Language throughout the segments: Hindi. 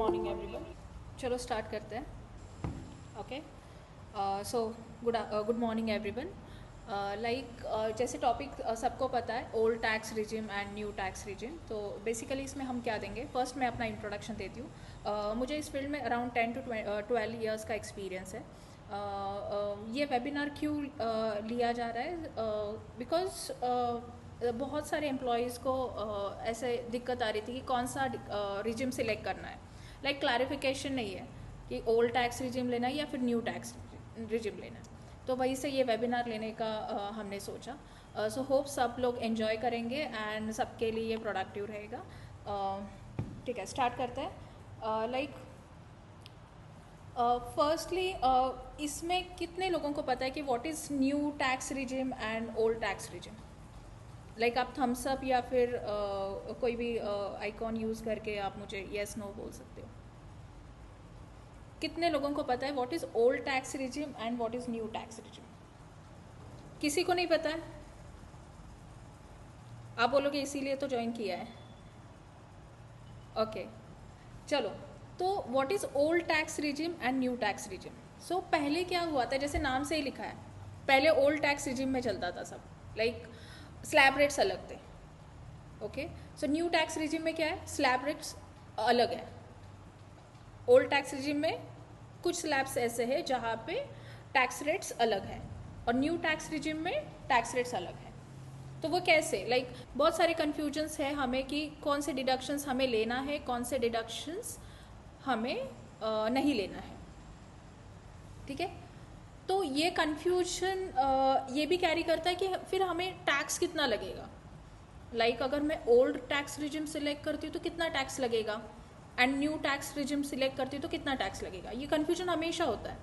Morning everyone. चलो स्टार्ट करते हैं। Okay, so good morning everyone. जैसे टॉपिक सबको पता है, old tax regime and new tax regime. तो बेसिकली इसमें हम क्या देंगे, फर्स्ट मैं अपना इंट्रोडक्शन देती हूँ। मुझे इस फील्ड में अराउंड 10 to 12 ईयर्स का एक्सपीरियंस है। ये वेबिनार क्यों लिया जा रहा है, बिकॉज बहुत सारे एम्प्लॉयज़ को ऐसे दिक्कत आ रही थी कि कौन सा रिजिम सिलेक्ट करना है। क्लैरिफिकेशन नहीं है कि ओल्ड टैक्स रिजिम लेना है या फिर न्यू टैक्स रिजिम लेना है। तो वहीं से ये वेबिनार लेने का हमने सोचा। सो होप सब लोग एंजॉय करेंगे एंड सबके लिए ये प्रोडक्टिव रहेगा। ठीक है, स्टार्ट करते हैं। फर्स्टली इसमें कितने लोगों को पता है कि what is new tax regime and old tax regime? आप थम्स अप या फिर कोई भी आइकॉन यूज़ करके आप मुझे येस नो बोल सकते हो। कितने लोगों को पता है what is old tax regime and what is new tax regime? किसी को नहीं पता है? आप बोलोगे इसीलिए तो ज्वाइन किया है। ओके, चलो। तो what is old tax regime and new tax regime? So पहले क्या हुआ था, जैसे नाम से ही लिखा है, पहले ओल्ड टैक्स रिजिम में चलता था सब। स्लैब रेट्स अलग थे। Okay, so new tax regime में क्या है, स्लैब रेट्स अलग है। ओल्ड टैक्स रिजिम में कुछ स्लैब्स ऐसे हैं जहाँ पे टैक्स रेट्स अलग हैं, और न्यू टैक्स रिजिम में टैक्स रेट्स अलग हैं। तो वो कैसे, बहुत सारे कन्फ्यूजन्स है हमें कि कौन से डिडक्शंस हमें लेना है, कौन से डिडक्शंस हमें नहीं लेना है। ठीक है, तो ये कन्फ्यूजन ये भी कैरी करता है कि फिर हमें टैक्स कितना लगेगा। अगर मैं ओल्ड टैक्स रिजिम सिलेक्ट करती हूँ तो कितना टैक्स लगेगा, and new tax regime select करती हूँ तो कितना टैक्स लगेगा। ये कन्फ्यूजन हमेशा होता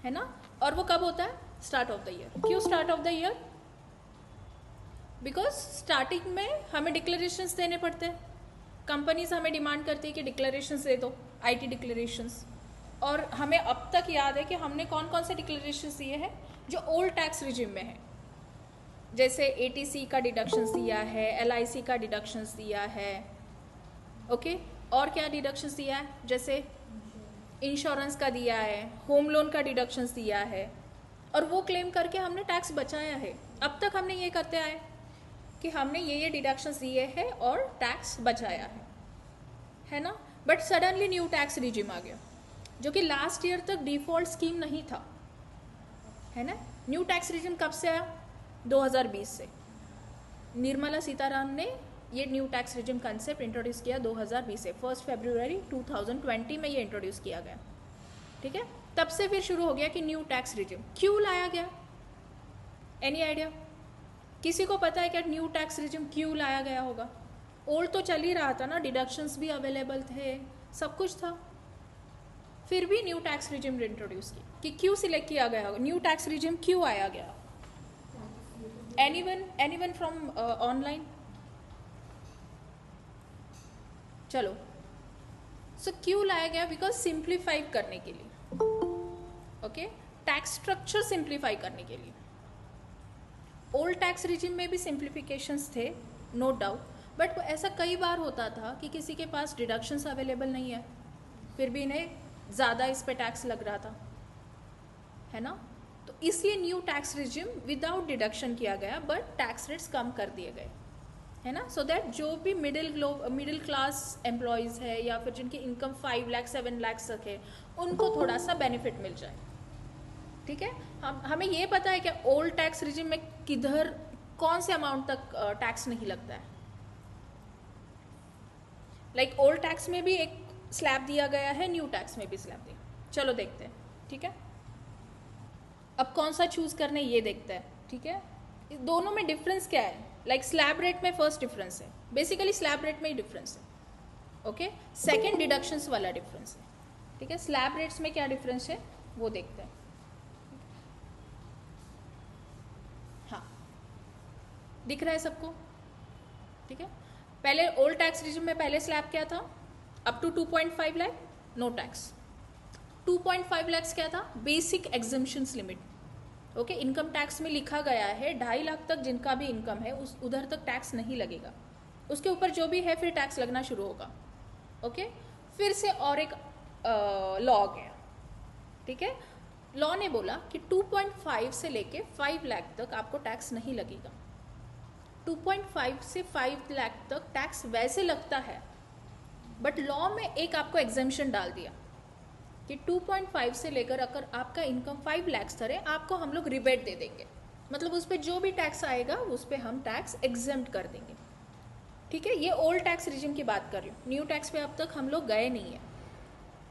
है ना। और वो कब होता है? Start of the year. क्यों start of the year? Because starting में हमें डिक्लेरेशंस देने पड़ते हैं। कंपनीज हमें डिमांड करती है कि डिक्लेरेशंस दे दो, आईटी डिक्लेरेशंस। और हमें अब तक याद है कि हमने कौन कौन से डिक्लेरेशंस दिए हैं जो ओल्ड टैक्स रिजिम में है। जैसे एटीसी का डिडक्शंस दिया है, एलआईसी का डिडक्शंस दिया है। ओके, और क्या डिडक्शंस दिया है? जैसे इंश्योरेंस का दिया है, होम लोन का डिडक्शंस दिया है, और वो क्लेम करके हमने टैक्स बचाया है। अब तक हमने ये करते आए कि हमने ये डिडक्शंस दिए हैं और टैक्स बचाया है ना। But suddenly new tax regime आ गया, जो कि लास्ट ईयर तक डिफॉल्ट स्कीम नहीं था, है ना। न्यू टैक्स रिजिम कब से आया? 2020 से। निर्मला सीतारामन ने ये new tax regime concept introduce किया 2020 से। 1 फरवरी 2020 में ये इंट्रोड्यूस किया गया। ठीक है, तब से फिर शुरू हो गया कि न्यू टैक्स रिजिम क्यों लाया गया। Any idea? किसी को पता है क्या न्यू टैक्स रिजिम क्यों लाया गया होगा? ओल्ड तो चल ही रहा था ना, डिडक्शंस भी अवेलेबल थे, सब कुछ था। फिर भी न्यू टैक्स रिजिम इंट्रोड्यूस की कि क्यों सिलेक्ट किया गया होगा, न्यू टैक्स रिजिम क्यों आया गया? Anyone from online? चलो, सो क्यों लाया गया? बिकॉज सिंप्लीफाई करने के लिए। ओके, टैक्स स्ट्रक्चर सिंप्लीफाई करने के लिए। ओल्ड टैक्स रिजिम में भी सिंप्लीफिकेशंस थे, नो डाउट, बट ऐसा कई बार होता था कि किसी के पास डिडक्शंस अवेलेबल नहीं है, फिर भी इन्हें ज़्यादा इस पे टैक्स लग रहा था, है ना। तो इसलिए new tax regime without deduction किया गया, बट टैक्स रेट्स कम कर दिए गए, है ना। सो दैट जो भी मिडिल क्लास एम्प्लॉयज़ है या फिर जिनकी इनकम 5 लाख 7 लाख तक है, उनको थोड़ा सा बेनिफिट मिल जाए। ठीक है, हमें ये पता है कि ओल्ड टैक्स रिजिम में किधर कौन से अमाउंट तक टैक्स नहीं लगता है। ओल्ड टैक्स में भी एक स्लैब दिया गया है, न्यू टैक्स में भी स्लैब दिया। चलो देखते हैं। ठीक है, अब कौन सा चूज करना है ये देखते हैं। ठीक है, दोनों में डिफरेंस क्या है? स्लैब रेट में फर्स्ट डिफरेंस है, बेसिकली स्लैब रेट में ही डिफरेंस है। ओके, सेकेंड डिडक्शंस वाला डिफरेंस है। ठीक है, स्लैब रेट्स में क्या डिफरेंस है वो देखते हैं। हाँ, दिख रहा है सबको? ठीक है, पहले ओल्ड टैक्स रिजिम में पहले स्लैब क्या था? Up to 2.5 lakh no tax. 2.5 lakh क्या था? Basic exemptions limit. Okay, income tax में लिखा गया है 2.5 लाख तक जिनका भी इनकम है उधर तक टैक्स नहीं लगेगा, उसके ऊपर जो भी है फिर टैक्स लगना शुरू होगा। ओके, फिर से और एक लॉ गया, ठीक है। लॉ ने बोला कि 2.5 से लेके 5 लाख तक आपको टैक्स नहीं लगेगा। 2.5 से 5 लाख तक टैक्स वैसे लगता है, बट लॉ में एक आपको एग्जेम्पशन डाल दिया कि 2.5 से लेकर अगर आपका इनकम 5 लाख तक है, आपको हम लोग रिबेट दे देंगे, मतलब उस पर जो भी टैक्स आएगा उस पर हम टैक्स एग्जेम्प्ट कर देंगे, ठीक है। ये ओल्ड टैक्स रिजिम की बात कर रही हूँ, न्यू टैक्स पे अब तक हम लोग गए नहीं है,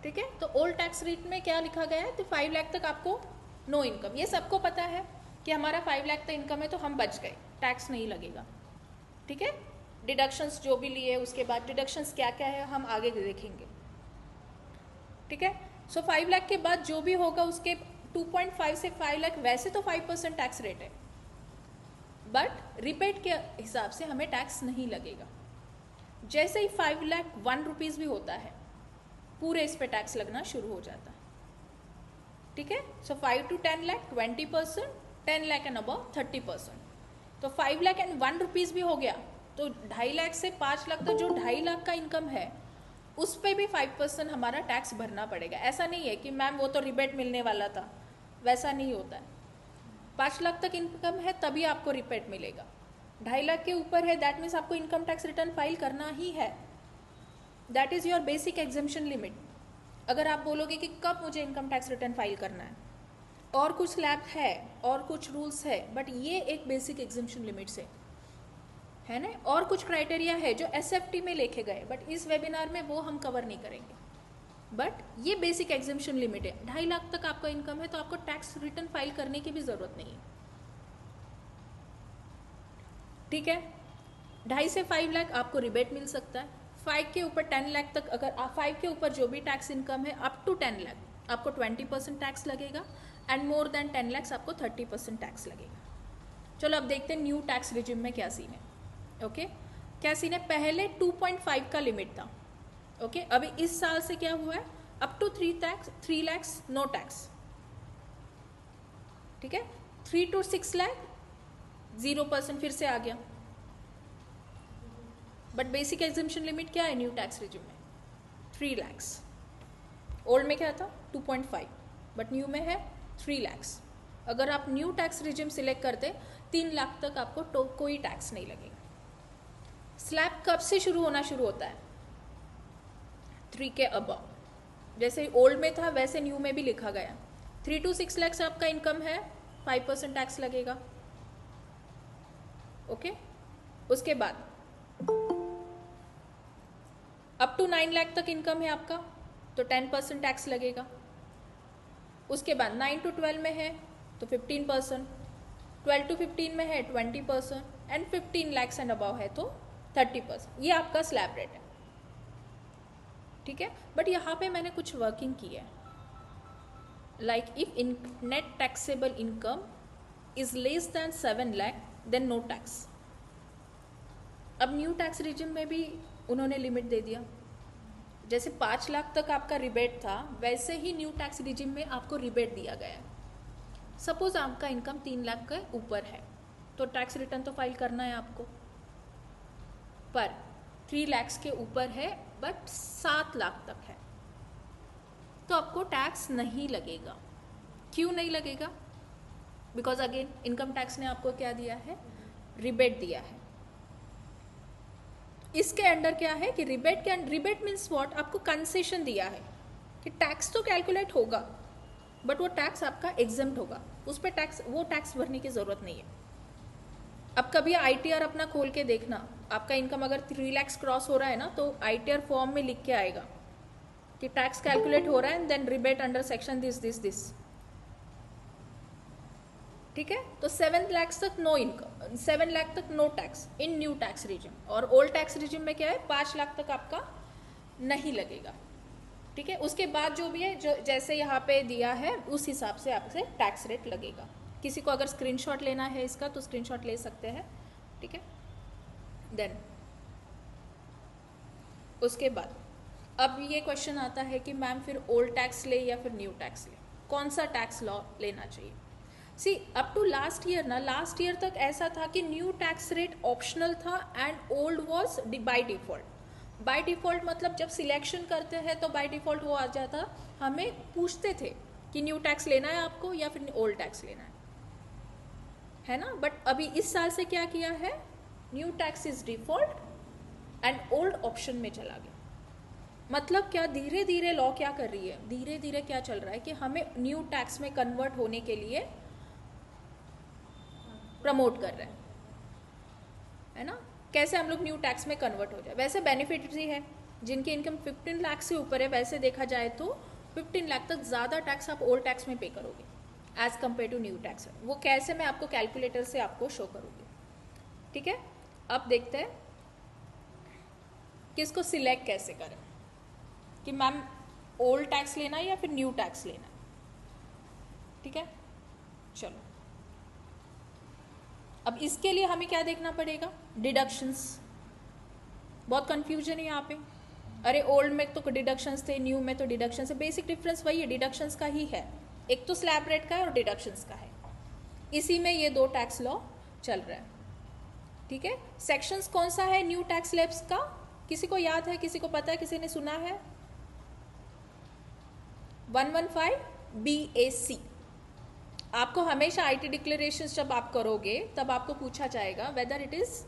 ठीक है। तो ओल्ड टैक्स रेट में क्या लिखा गया है, तो 5 लाख तक आपको नो इनकम, ये सबको पता है कि हमारा 5 लाख तक इनकम है तो हम बच गए, टैक्स नहीं लगेगा, ठीक है। डिडक्शंस जो भी लिए उसके बाद डिडक्शंस क्या क्या है हम आगे देखेंगे, ठीक है। सो 5 लाख के बाद जो भी होगा उसके 2.5 से 5 लाख वैसे तो 5% टैक्स रेट है, बट रिबेट के हिसाब से हमें टैक्स नहीं लगेगा। जैसे ही 5 लाख 1 रुपीज़ भी होता है, पूरे इस पे टैक्स लगना शुरू हो जाता है, ठीक है। सो 5 to 10 lakh 20%, 10 lakh and above 30%। तो 5 लाख एंड 1 रुपीज़ भी हो गया तो 2.5 लाख से 5 लाख तक जो 2.5 लाख का इनकम है उस पर भी 5% हमारा टैक्स भरना पड़ेगा। ऐसा नहीं है कि मैम वो तो रिबेट मिलने वाला था, वैसा नहीं होता है। 5 लाख तक इनकम है तभी आपको रिबेट मिलेगा, 2.5 लाख के ऊपर है दैट मीन्स आपको इनकम टैक्स रिटर्न फाइल करना ही है, that is your basic exemption limit. अगर आप बोलोगे कि कब मुझे इनकम टैक्स रिटर्न फाइल करना है, और कुछ स्लैब है और कुछ रूल्स है, बट ये एक बेसिक एग्जेम्पशन लिमिट से है ना। और कुछ क्राइटेरिया है जो SFT में लिखे गए, बट इस वेबिनार में वो हम कवर नहीं करेंगे, बट ये बेसिक एग्जेम्पशन लिमिट है। 2.5 लाख तक आपका इनकम है तो आपको टैक्स रिटर्न फाइल करने की भी ज़रूरत नहीं है, ठीक है। 2.5 से 5 लाख आपको रिबेट मिल सकता है, 5 के ऊपर 10 लाख तक, अगर 5 के ऊपर जो भी टैक्स इनकम है अप टू 10 लाख आपको 20% टैक्स लगेगा, एंड मोर देन 10 लाख आपको 30% टैक्स लगेगा। चलो अब देखते हैं न्यू टैक्स रिजिम में क्या सीन है, ओके। क्या सीन है, पहले 2.5 का लिमिट था, ओके। अभी इस साल से क्या हुआ है, up to 3 lakh no tax, ठीक है। 3 to 6 लाख 0% फिर से आ गया, बट बेसिक एग्जेम्पशन लिमिट क्या है न्यू टैक्स रिजिम में, 3 लाख। ओल्ड में क्या था 2.5, बट न्यू में है 3 लाख। अगर आप न्यू टैक्स रिजिम सिलेक्ट करते 3 लाख तक आपको कोई टैक्स नहीं लगेगा। स्लैब कब से शुरू होना शुरू होता है, 3 के अबव, जैसे ओल्ड में था वैसे न्यू में भी लिखा गया। 3 to 6 लाख आपका इनकम है 5% टैक्स लगेगा, ओके। उसके बाद अप टू 9 लाख तक इनकम है आपका तो 10% टैक्स लगेगा। उसके बाद 9 to 12 में है तो 15%, 12 to 15 में है 20%, एंड 15 लाख एंड अबव है तो 30%। ये आपका स्लैब रेट है, ठीक है। बट यहाँ पे मैंने कुछ वर्किंग की है, like if in net taxable income is less than 7 lakh then no tax. अब न्यू टैक्स रिजिम में भी उन्होंने लिमिट दे दिया, जैसे 5 लाख तक आपका रिबेट था वैसे ही न्यू टैक्स रिजिम में आपको रिबेट दिया गया। सपोज आपका इनकम 3 लाख के ऊपर है तो टैक्स रिटर्न तो फाइल करना है आपको, पर 3 लाख के ऊपर है बट 7 लाख तक है तो आपको टैक्स नहीं लगेगा। क्यों नहीं लगेगा, बिकॉज अगेन इनकम टैक्स ने आपको क्या दिया है, रिबेट दिया है। इसके अंडर क्या है कि रिबेट मीन्स व्हाट, आपको कंसेशन दिया है कि टैक्स तो कैलकुलेट होगा बट वो टैक्स आपका एग्जेम्प्ट होगा, उस पर टैक्स भरने की जरूरत नहीं है। अब कभी ITR अपना खोल के देखना, आपका इनकम अगर 3 लाख क्रॉस हो रहा है ना तो ITR फॉर्म में लिख के आएगा कि टैक्स कैलकुलेट हो रहा है and then rebate under section this, ठीक है। तो 7 लाख तक नो इनकम, 7 लाख तक no tax in new tax regime. और ओल्ड टैक्स रिजिम में क्या है, 5 लाख तक आपका नहीं लगेगा, ठीक है। उसके बाद जो भी है, जो जैसे यहाँ पे दिया है उस हिसाब से आपसे टैक्स रेट लगेगा। किसी को अगर स्क्रीनशॉट लेना है इसका तो स्क्रीनशॉट ले सकते हैं, ठीक है। देन उसके बाद अब ये क्वेश्चन आता है कि मैम फिर ओल्ड टैक्स ले या फिर न्यू टैक्स ले, कौन सा टैक्स लॉ लेना चाहिए। सी अप टू लास्ट ईयर तक ऐसा था कि न्यू टैक्स रेट ऑप्शनल था and old was by default. By default मतलब जब सिलेक्शन करते हैं तो बाय डिफ़ॉल्ट वो आ जाता, हमें पूछते थे कि न्यू टैक्स लेना है आपको या फिर ओल्ड टैक्स लेना है ना। बट अभी इस साल से क्या किया है, new tax is default and old option में चला गया। मतलब क्या, धीरे धीरे लॉ क्या कर रही है, धीरे धीरे क्या चल रहा है कि हमें न्यू टैक्स में कन्वर्ट होने के लिए प्रमोट कर रहा है ना। कैसे हम लोग न्यू टैक्स में कन्वर्ट हो जाए। वैसे बेनिफिटरी है जिनकी इनकम 15 लाख से ऊपर है, वैसे देखा जाए तो 15 लाख तक ज़्यादा टैक्स आप ओल्ड टैक्स में पे करोगे as compare to new tax. वो कैसे, मैं आपको कैलकुलेटर से आपको शो करूँगी, ठीक है। अब देखते हैं कि इसको सिलेक्ट कैसे करें कि मैम ओल्ड टैक्स लेना है या फिर न्यू टैक्स लेना है, ठीक है। चलो, अब इसके लिए हमें क्या देखना पड़ेगा, डिडक्शंस। बहुत कंफ्यूजन है यहाँ पे, अरे ओल्ड में तो डिडक्शंस थे, न्यू में तो डिडक्शंस है। बेसिक डिफरेंस वही है, डिडक्शंस का ही है, एक तो स्लैब रेट का है और डिडक्शंस का है। इसी में ये दो टैक्स लॉ चल रहा है, ठीक है। सेक्शंस कौन सा है न्यू टैक्स लैब्स का, किसी को याद है, किसी को पता है, किसी ने सुना है? 115 BAC। आपको हमेशा आईटी डिक्लेरेशंस जब आप करोगे तब आपको पूछा जाएगा वेदर इट इज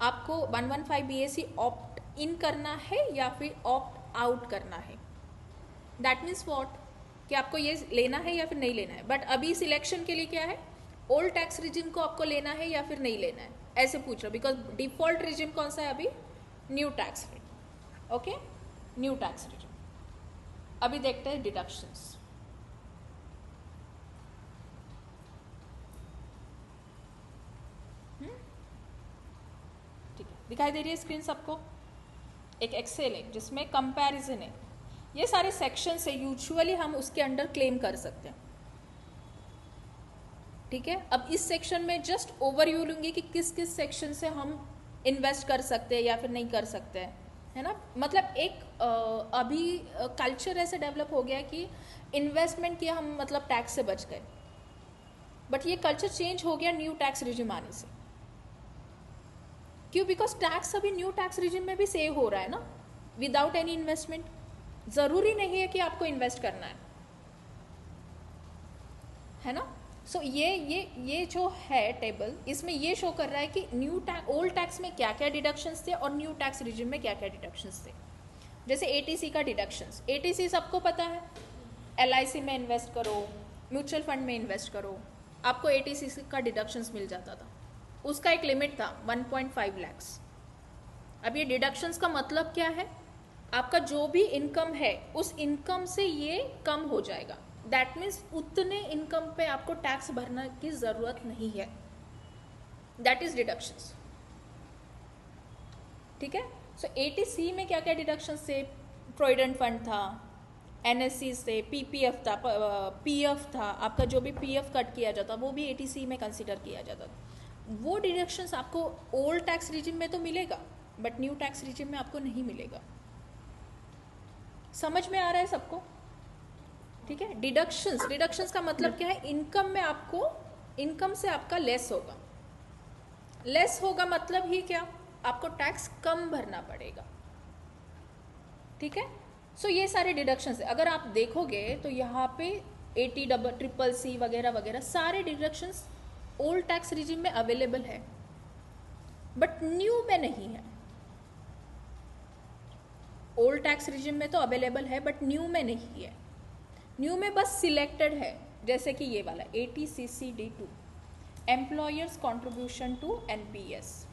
आपको 115 BAC ऑप्ट इन करना है या फिर ऑप्ट आउट करना है। दैट मीन्स वॉट, कि आपको ये लेना है या फिर नहीं लेना है। बट अभी सिलेक्शन के लिए क्या है, ओल्ड टैक्स रिजिम को आपको लेना है या फिर नहीं लेना है, ऐसे पूछ रहा, बिकॉज डिफॉल्ट रिजिम कौन सा है अभी, new tax rate, okay, new tax regime. अभी देखते हैं डिडक्शंस। ठीक है, दिखाई दे रही है स्क्रीन सबको। एक एक्सेल है जिसमें कंपैरिजन है, ये सारे सेक्शन से यूजुअली हम उसके अंडर क्लेम कर सकते हैं, ठीक है। अब इस सेक्शन में जस्ट ओवरव्यू लूंगी कि किस किस सेक्शन से हम इन्वेस्ट कर सकते हैं या फिर नहीं कर सकते हैं, है ना। मतलब एक अभी कल्चर ऐसे डेवलप हो गया कि इन्वेस्टमेंट किया हम मतलब टैक्स से बच गए, बट ये कल्चर चेंज हो गया न्यू टैक्स रिजिम आने से। क्यों, बिकॉज टैक्स अभी न्यू टैक्स रिजिम में भी सेव हो रहा है ना, विदाउट एनी इन्वेस्टमेंट। ज़रूरी नहीं है कि आपको इन्वेस्ट करना है ना। सो ये जो है टेबल, इसमें ये शो कर रहा है कि न्यू टैक्स, ओल्ड टैक्स में क्या क्या डिडक्शंस थे और न्यू टैक्स रिजिम में क्या क्या डिडक्शंस थे। जैसे एटीसी का डिडक्शंस, एटीसी सबको पता है, एलआईसी में इन्वेस्ट करो, म्यूचुअल फंड में इन्वेस्ट करो, आपको एटीसी का डिडक्शंस मिल जाता था। उसका एक लिमिट था 1.5 लाख। अब ये डिडक्शंस का मतलब क्या है, आपका जो भी इनकम है उस इनकम से ये कम हो जाएगा। दैट मीन्स उतने इनकम पे आपको टैक्स भरने की जरूरत नहीं है, दैट इज डिडक्शंस, ठीक है। सो एटीसी में क्या क्या डिडक्शंस थे, प्रोविडेंट फंड था, एनएससी से, पीपीएफ था, पीएफ था, आपका जो भी पीएफ कट किया जाता वो भी एटीसी में कंसिडर किया जाता। वो डिडक्शंस आपको ओल्ड टैक्स रिजिम में तो मिलेगा बट न्यू टैक्स रिजिम में आपको नहीं मिलेगा। समझ में आ रहा है सबको, ठीक है। डिडक्शंस, डिडक्शंस का मतलब क्या है, इनकम में आपको, इनकम से आपका लेस होगा। लेस होगा मतलब ही क्या, आपको टैक्स कम भरना पड़ेगा, ठीक है। सो ये सारे डिडक्शंस है। अगर आप देखोगे तो यहाँ पे 80 ट्रिपल सी वगैरह वगैरह सारे डिडक्शंस ओल्ड टैक्स रिजिम में अवेलेबल है बट न्यू में नहीं है। ओल्ड टैक्स रिजिम में तो अवेलेबल है बट न्यू में नहीं है। न्यू में बस सिलेक्टेड है, जैसे कि ये वाला 80CC-D2 employers contribution to NPS,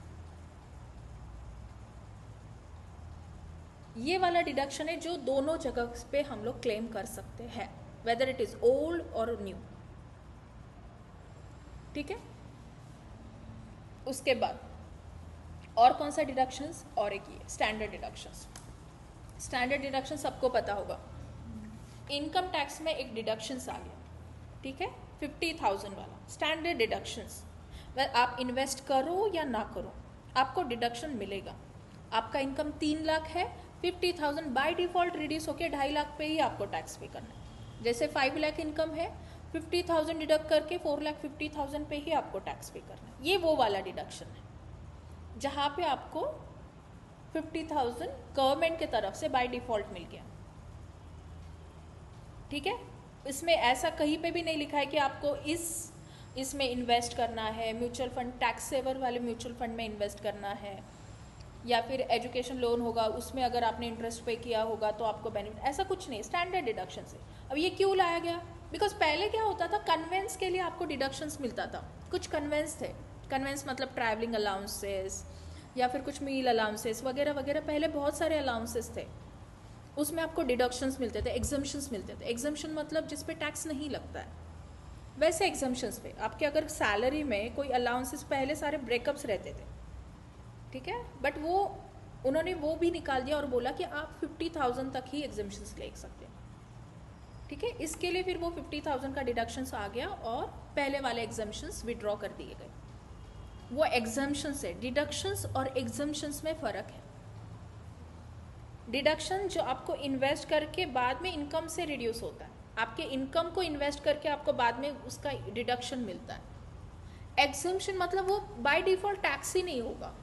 ये वाला डिडक्शन है जो दोनों जगह पे हम लोग क्लेम कर सकते हैं, वेदर इट इज ओल्ड और न्यू, ठीक है। उसके बाद और कौन सा डिडक्शंस, और एक ये स्टैंडर्ड डिडक्शंस। स्टैंडर्ड डिडक्शन सबको पता होगा, इनकम टैक्स में एक डिडक्शंस आ गया, ठीक है, 50,000 वाला स्टैंडर्ड डिडक्शंस। आप इन्वेस्ट करो या ना करो आपको डिडक्शन मिलेगा। आपका इनकम 3 लाख है, 50,000 बाय डिफॉल्ट रिड्यूस होकर 2.5 लाख पे ही आपको टैक्स पे करना है। जैसे 5 लाख इनकम है, 50,000 डिडक्ट करके 4,50,000 पे ही आपको टैक्स पे करना है। ये वो वाला डिडक्शन है जहाँ पे आपको 50,000 गवर्नमेंट की तरफ से बाय डिफॉल्ट मिल गया, ठीक है। इसमें ऐसा कहीं पे भी नहीं लिखा है कि आपको इसमें इन्वेस्ट करना है, म्यूचुअल फंड टैक्स सेवर वाले म्यूचुअल फंड में इन्वेस्ट करना है, या फिर एजुकेशन लोन होगा उसमें अगर आपने इंटरेस्ट पे किया होगा तो आपको बेनिफिट, ऐसा कुछ नहीं, स्टैंडर्ड डिडक्शन से। अब ये क्यों लाया गया? बिकॉज पहले क्या होता था, कन्वेंस के लिए आपको डिडक्शंस मिलता था, कुछ कन्वेंस थे, कन्वेंस मतलब ट्रैवलिंग अलाउंसेस या फिर कुछ मील अलाउंसेस वगैरह वगैरह, पहले बहुत सारे अलाउंसेस थे, उसमें आपको डिडक्शंस मिलते थे, एग्जम्पशंस मिलते थे। एग्जम्पशन मतलब जिस पे टैक्स नहीं लगता है, वैसे एग्जम्पशंस पे आपके अगर सैलरी में कोई अलाउंसेस पहले सारे ब्रेकअप्स रहते थे, ठीक है, बट वो उन्होंने वो भी निकाल दिया और बोला कि आप 50,000 तक ही एग्जम्पशंस ले सकते हैं, ठीक है। इसके लिए फिर वो 50,000 का डिडक्शंस आ गया और पहले वाले एग्जम्पशंस विड्रॉ कर दिए गए। वो एग्जम्पशंस है, डिडक्शंस और एग्जम्पशंस में फ़र्क है। डिडक्शन जो आपको इन्वेस्ट करके बाद में इनकम से रिड्यूस होता है, आपके इनकम को इन्वेस्ट करके आपको बाद में उसका डिडक्शन मिलता है। एग्जम्पशन मतलब वो बाय डिफ़ॉल्ट टैक्स ही नहीं होगा,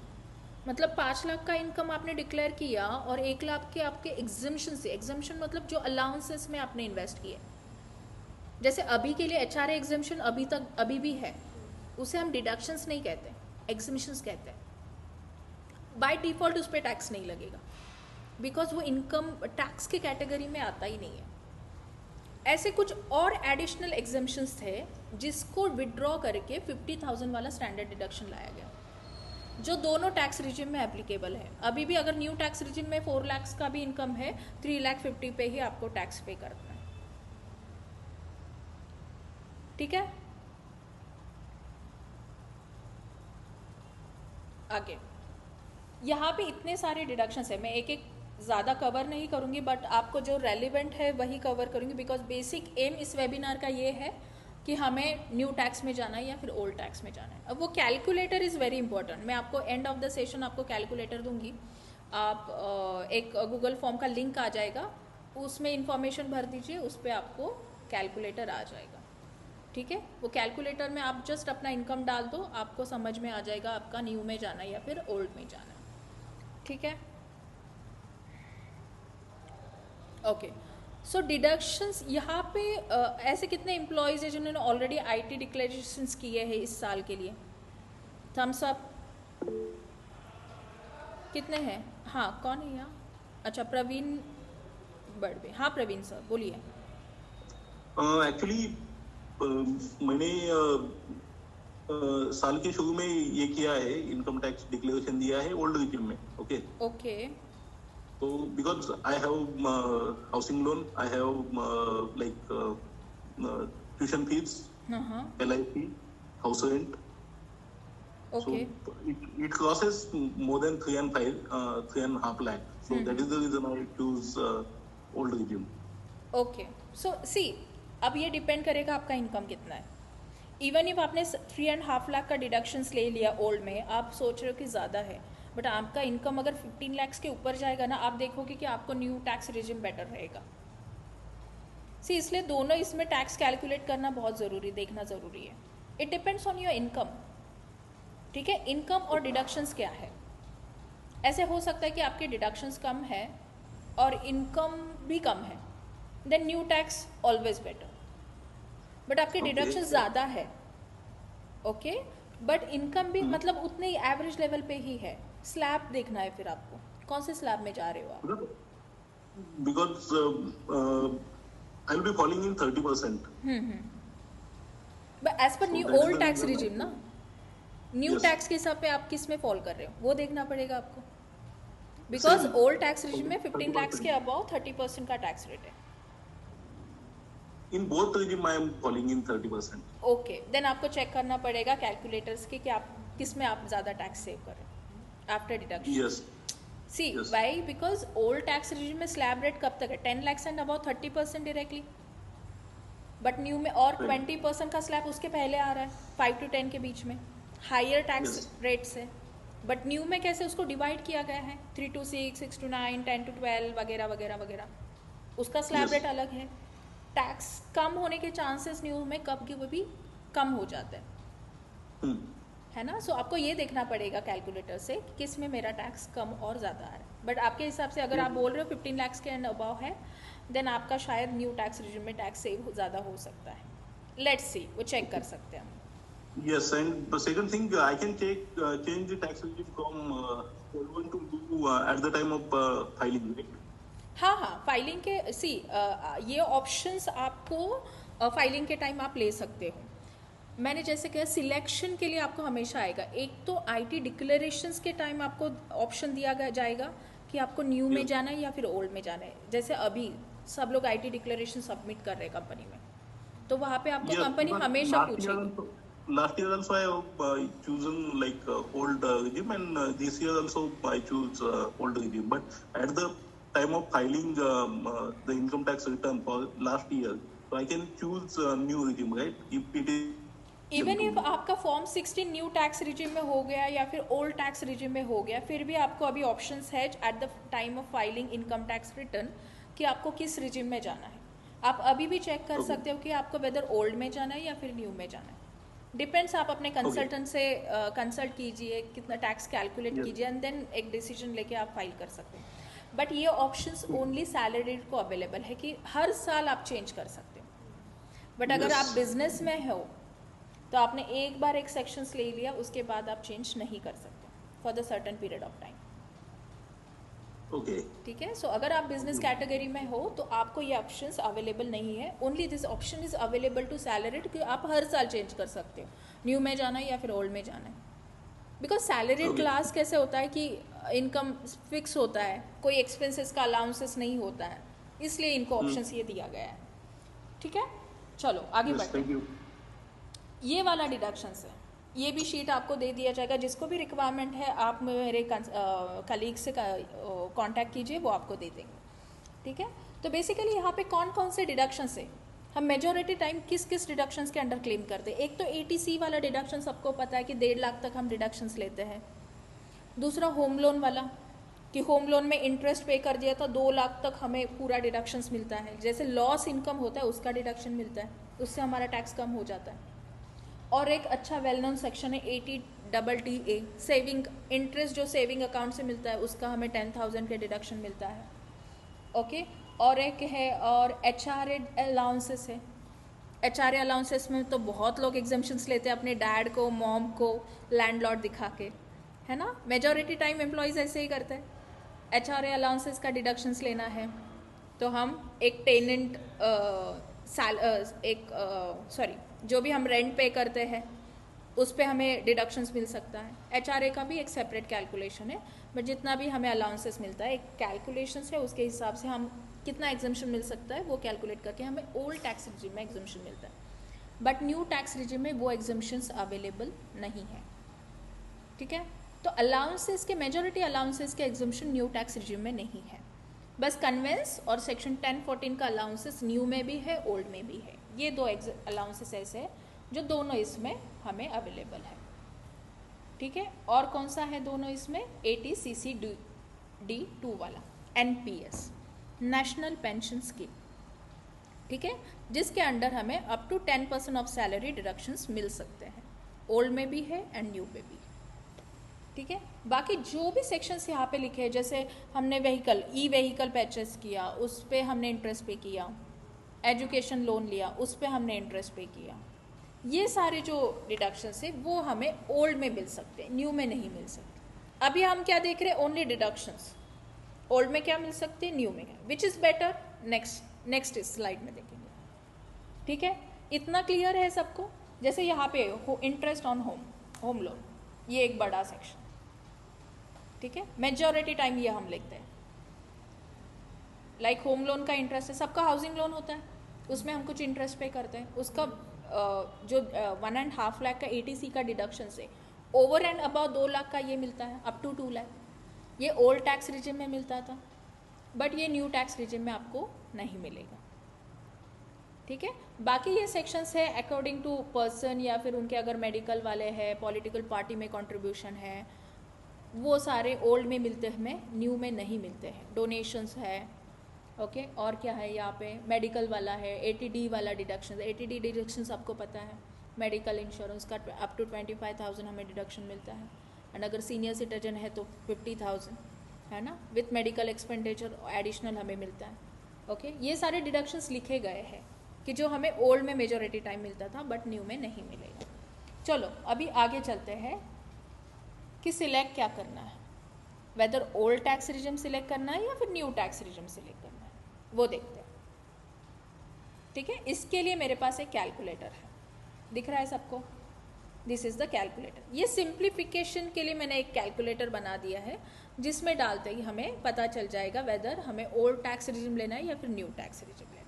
मतलब 5 लाख का इनकम आपने डिक्लेयर किया और 1 लाख के आपके एग्जम्पशन से, एग्जम्पशन मतलब जो अलाउंसेस में आपने इन्वेस्ट किए, जैसे अभी के लिए HRA एग्जम्पशन अभी भी है, उसे हम डिडक्शंस नहीं कहते, एग्जम्पशंस कहते हैं। बाय डिफ़ॉल्ट उस पर टैक्स नहीं लगेगा बिकॉज वो इनकम टैक्स के कैटेगरी में आता ही नहीं है। ऐसे कुछ और एडिशनल एग्जम्पशंस थे जिसको विड्रॉ करके 50,000 वाला स्टैंडर्ड डिडक्शन लाया गया, जो दोनों टैक्स रिजिम में एप्लीकेबल है। अभी भी अगर न्यू टैक्स रिजिम में 4 लाख का भी इनकम है, 3,50,000 पे ही आपको टैक्स पे करना है, ठीक है। आगे यहाँ पे इतने सारे डिडक्शंस है, मैं एक एक ज़्यादा कवर नहीं करूँगी, बट आपको जो रेलिवेंट है वही कवर करूँगी, बिकॉज बेसिक एम इस वेबिनार का ये है कि हमें न्यू टैक्स में जाना है या फिर ओल्ड टैक्स में जाना है। अब वो कैलकुलेटर इज़ वेरी इंपॉर्टेंट, मैं आपको एंड ऑफ द सेशन आपको कैलकुलेटर दूंगी, आप एक गूगल फॉर्म का लिंक आ जाएगा, उसमें इंफॉर्मेशन भर दीजिए, उस पर आपको कैलकुलेटर आ जाएगा, ठीक है। वो कैलकुलेटर में आप जस्ट अपना इनकम डाल दो, आपको समझ में आ जाएगा आपका न्यू में जाना है या फिर ओल्ड में जाना है, ठीक है। ओके, सो डिडक्शंस यहाँ पे ऐसे कितने एम्प्लॉयज़ हैं जिन्होंने ऑलरेडी IT डिक्लेरेशंस किए हैं इस साल के लिए? थम्स अप, कितने हैं? हाँ, कौन है यहाँ? अच्छा, प्रवीण बड़वे, हाँ प्रवीण सर बोलिए। एक्चुअली मैंने साल के शुरू में ये किया है, इनकम टैक्स डिक्लेरेशन दिया है ओल्ड रिजिम में, okay okay, so because I have housing loan, I have tuition fees, LIP, house rent, okay, so it crosses more than 3.5 lakh, so that is the reason I choose old regime. Okay, so see अब ये डिपेंड करेगा आपका इनकम कितना है। इवन इफ आपने 3.5 लाख का डिडक्शंस ले लिया ओल्ड में, आप सोच रहे हो कि ज़्यादा है, बट आपका इनकम अगर 15 लाख के ऊपर जाएगा ना, आप देखोगे कि आपको न्यू टैक्स रिजिम बेटर रहेगा। सी इसलिए दोनों इसमें टैक्स कैलकुलेट करना बहुत ज़रूरी, देखना ज़रूरी है। It depends on your income, ठीक है। इनकम और डिडक्शंस क्या है, ऐसे हो सकता है कि आपके डिडक्शंस कम है और इनकम भी कम है, then new tax always better. But आपके डिडक्शंस ज़्यादा है, ओके, बट इनकम भी मतलब उतने ही एवरेज लेवल पे ही है। स्लैब देखना है फिर आपको, कौन से स्लैब में जा रहे हो आप? Because I will be falling in 30%. But as per new old tax regime ना, न्यू टैक्स के हिसाब पे आप किस में फॉल कर रहे हो वो देखना पड़ेगा आपको, बिकॉज ओल्ड टैक्स रिजिम में 15 लाख के अबाउ 30% का टैक्स रेट है। In both regime I am falling in 30%. Okay, then आपको चेक करना पड़ेगा कैलकुलेटर्स के कि आप किस में आप ज़्यादा टैक्स सेव कर रहे हैं after deduction. Yes. See why, because old tax regime में स्लैब रेट कब तक है? 10 lakh and about 30% directly, but new में और 20% का स्लैब उसके पहले आ रहा है, 5 to 10 के बीच में हायर टैक्स रेट से। बट न्यू में कैसे उसको डिवाइड किया गया है, 3 to 6, 6 to 9, 10 to 12 वगैरह वगैरह वगैरह, उसका स्लैब रेट अलग है। टैक्स कम होने के चांसेस न्यू में कब की वो भी कम हो जाते हैं, है ना। सो आपको ये देखना पड़ेगा कैलकुलेटर से कि किस में मेरा टैक्स कम और ज़्यादा आ रहा है। बट आपके हिसाब से अगर आप बोल रहे हो 15 lakhs के एंड अबाव है, देन आपका शायद न्यू टैक्स रिजिम में टैक्स सेव ज़्यादा हो सकता है। लेट्स सी, वो चेक कर सकते हैं हम। Yes, and the second thing, I can change the tax regime from old one to new at the time of filing, right? हाँ हाँ, फाइलिंग के ये ऑप्शंस आपको फाइलिंग के टाइम आप ले सकते हो। मैंने जैसे कहा सिलेक्शन के लिए आपको हमेशा आएगा। एक तो आईटी डिक्लेरेशंस के टाइम आपको ऑप्शन दिया जाएगा कि आपको न्यू में जाना है या फिर ओल्ड में जाना है। जैसे अभी सब लोग आईटी डिक्लेरेशन सबमिट कर रहे हैं कंपनी में, तो वहाँ पे आपको कंपनी हमेशा पूछेगी। Last year also I have chosen like old regime, and this year also I choose old regime. But at the time of filing the income tax return for last year, so I can choose new regime, right? If it is even if आपका फॉर्म 16 न्यू टैक्स रिजिम में हो गया या फिर ओल्ड टैक्स रिजिम में हो गया, फिर भी आपको अभी ऑप्शंस है at the time of filing income tax return कि आपको किस रिजिम में जाना है। आप अभी भी चेक कर सकते हो कि आपको वेदर ओल्ड में जाना है या फिर न्यू में जाना है। डिपेंड्स, आप अपने कंसल्टेंट से कंसल्ट कीजिए, कितना टैक्स कैलकुलेट कीजिए, एंड देन एक डिसीजन लेके आप फाइल कर सकते हैं। बट ये ऑप्शंस ओनली सैलरीड को अवेलेबल है कि हर साल आप चेंज कर सकते हो। बट अगर आप बिजनेस में हो तो आपने एक बार एक सेक्शंस ले लिया, उसके बाद आप चेंज नहीं कर सकते for the certain period of time. Okay, ठीक है। सो अगर आप बिजनेस कैटेगरी में हो तो आपको ये ऑप्शंस अवेलेबल नहीं है। Only this option is available to salaried कि आप हर साल चेंज कर सकते हो, न्यू में जाना है या फिर ओल्ड में जाना है। बिकॉज सैलरीड क्लास कैसे होता है कि इनकम फिक्स होता है, कोई एक्सपेंसेस का अलाउंसेस नहीं होता है, इसलिए इनको ऑप्शंस ये दिया गया है। ठीक है, चलो आगे बढ़ते हैं। ये वाला डिडक्शंस है, ये भी शीट आपको दे दिया जाएगा। जिसको भी रिक्वायरमेंट है आप मेरे कलीग से कांटेक्ट कीजिए, वो आपको दे देंगे। ठीक है, तो बेसिकली यहाँ पे कौन कौन से डिडक्शंस है, हम मेजॉरिटी टाइम किस किस डिडक्शंस के अंडर क्लेम करते हैं। एक तो एटीसी वाला डिडक्शन सबको पता है कि 1.5 लाख तक हम डिडक्शंस लेते हैं। दूसरा होम लोन वाला कि होम लोन में इंटरेस्ट पे कर दिया तो 2 लाख तक हमें पूरा डिडक्शंस मिलता है। जैसे लॉस इनकम होता है उसका डिडक्शन मिलता है, उससे हमारा टैक्स कम हो जाता है। और एक अच्छा वेल नोन सेक्शन है 80TTA सेविंग, इंटरेस्ट जो सेविंग अकाउंट से मिलता है उसका हमें 10,000 के डिडक्शन मिलता है। ओके, और एक है और HRA अलाउंसेस है। HRA अलाउंसेस में तो बहुत लोग एग्जम्पशंस लेते हैं अपने डैड को, मॉम को लैंडलॉर्ड दिखा के, है ना। मेजॉरिटी टाइम एम्प्लॉयज़ ऐसे ही करते हैं। HRA अलाउंसेस का डिडक्शंस लेना है तो हम एक टेनेंट जो भी हम रेंट पे करते हैं उस पे हमें डिडक्शंस मिल सकता है। HRA का भी एक सेपरेट कैलकुलेशन है, बट जितना भी हमें अलाउंसेस मिलता है एक कैलकुलेशंस है, उसके हिसाब से हम कितना एग्जम्पशन मिल सकता है वो कैलकुलेट करके हमें ओल्ड टैक्स रिजिम में एग्जम्पशन मिलता है। बट न्यू टैक्स रिजिम में वो एग्जम्पशंस अवेलेबल नहीं है। ठीक है, तो अलाउंसेस के मेजॉरिटी अलाउंसेस के एग्जम्पशन न्यू टैक्स रिजिम में नहीं है। बस कन्वेंस और सेक्शन 1014 का अलाउंसेस न्यू में भी है, ओल्ड में भी है। ये दो अलाउंसेस ऐसे हैं जो दोनों इसमें हमें अवेलेबल है। ठीक है, और कौन सा है दोनों इसमें, ATCCD2 वाला NPS नेशनल पेंशन स्कीम। ठीक है, जिसके अंडर हमें up to 10% of salary deductions मिल सकते हैं। ओल्ड में भी है एंड न्यू में भी। ठीक है, बाकी जो भी सेक्शंस यहाँ पे लिखे हैं, जैसे हमने व्हीकल परचेस किया उस पर हमने इंटरेस्ट पे किया, एजुकेशन लोन लिया उस पर हमने इंटरेस्ट पे किया, ये सारे जो डिडक्शंस है वो हमें ओल्ड में मिल सकते हैं, न्यू में नहीं मिल सकते। अभी हम क्या देख रहे हैं, ओनली डिडक्शंस। ओल्ड में क्या मिल सकते हैं, न्यू में क्या, विच इज़ बेटर, नेक्स्ट इस स्लाइड में देखेंगे। ठीक है, इतना क्लियर है सबको। जैसे यहाँ पे इंटरेस्ट ऑन होम लोन, ये एक बड़ा सेक्शन। ठीक है, मेजॉरिटी टाइम ये हम लिखते हैं। लाइक होम लोन का इंटरेस्ट है, सबका हाउसिंग लोन होता है, उसमें हम कुछ इंटरेस्ट पे करते हैं, उसका जो 1.5 लाख का ATC का डिडक्शन से ओवर एंड अबाउ 2 लाख का ये मिलता है, अप टू 2 लाख। ये ओल्ड टैक्स रिजिम में मिलता था, बट ये न्यू टैक्स रिजिम में आपको नहीं मिलेगा। ठीक है, बाकी ये सेक्शंस है अकॉर्डिंग टू पर्सन, या फिर उनके अगर मेडिकल वाले हैं, पॉलिटिकल पार्टी में कंट्रीब्यूशन है, वो सारे ओल्ड में मिलते हैं, हमें न्यू में नहीं मिलते हैं। डोनेशंस है, ओके, और क्या है यहाँ पे, मेडिकल वाला है, ATD वाला डिडक्शन। ATD डिडक्शन आपको पता है, मेडिकल इंश्योरेंस का अप टू 25,000 हमें डिडक्शन मिलता है, एंड अगर सीनियर सिटीजन है तो 50,000, है ना, विथ मेडिकल एक्सपेंडिचर एडिशनल हमें मिलता है। ओके, ये सारे डिडक्शंस लिखे गए हैं कि जो हमें ओल्ड में मेजॉरिटी टाइम मिलता था बट न्यू में नहीं मिलेगा। चलो अभी आगे चलते हैं कि सिलेक्ट क्या करना है, whether old tax regime select करना है या फिर न्यू टैक्स रिजिम सिलेक्ट करना है, वो देखते हैं। ठीक है, इसके लिए मेरे पास एक कैलकुलेटर है, दिख रहा है सबको, दिस इज़ द कैलकुलेटर। ये सिंप्लीफिकेशन के लिए मैंने एक कैलकुलेटर बना दिया है जिसमें डालते ही हमें पता चल जाएगा वेदर हमें ओल्ड टैक्स रिजिम लेना है या फिर न्यू टैक्स रिजिम लेना है।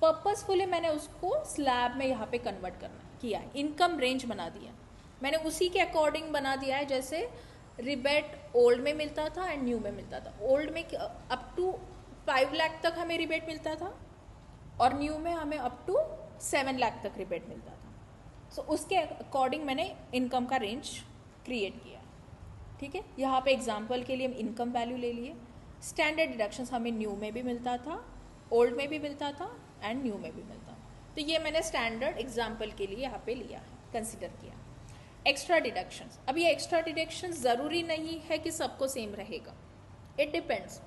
पर्पसफुली मैंने उसको स्लैब में यहाँ पे कन्वर्ट किया है, इनकम रेंज बना दिया मैंने, उसी के अकॉर्डिंग बना दिया है जैसे रिबेट ओल्ड में मिलता था एंड न्यू में मिलता था। ओल्ड में अप टू 5 लाख तक हमें रिबेट मिलता था और न्यू में हमें अप टू 7 लाख तक रिबेट मिलता था। सो उसके अकॉर्डिंग मैंने इनकम का रेंज क्रिएट किया। ठीक है, यहाँ पे एग्जांपल के लिए हम इनकम वैल्यू ले लिए। स्टैंडर्ड डिडक्शंस हमें न्यू में भी मिलता था, ओल्ड में भी मिलता था एंड न्यू में भी मिलता था, तो ये मैंने स्टैंडर्ड एग्जांपल के लिए यहाँ पे लिया है, कंसिडर किया। एक्स्ट्रा डिडक्शंस, अब ये एक्स्ट्रा डिडक्शंस ज़रूरी नहीं है कि सबको सेम रहेगा, इट डिपेंड्स,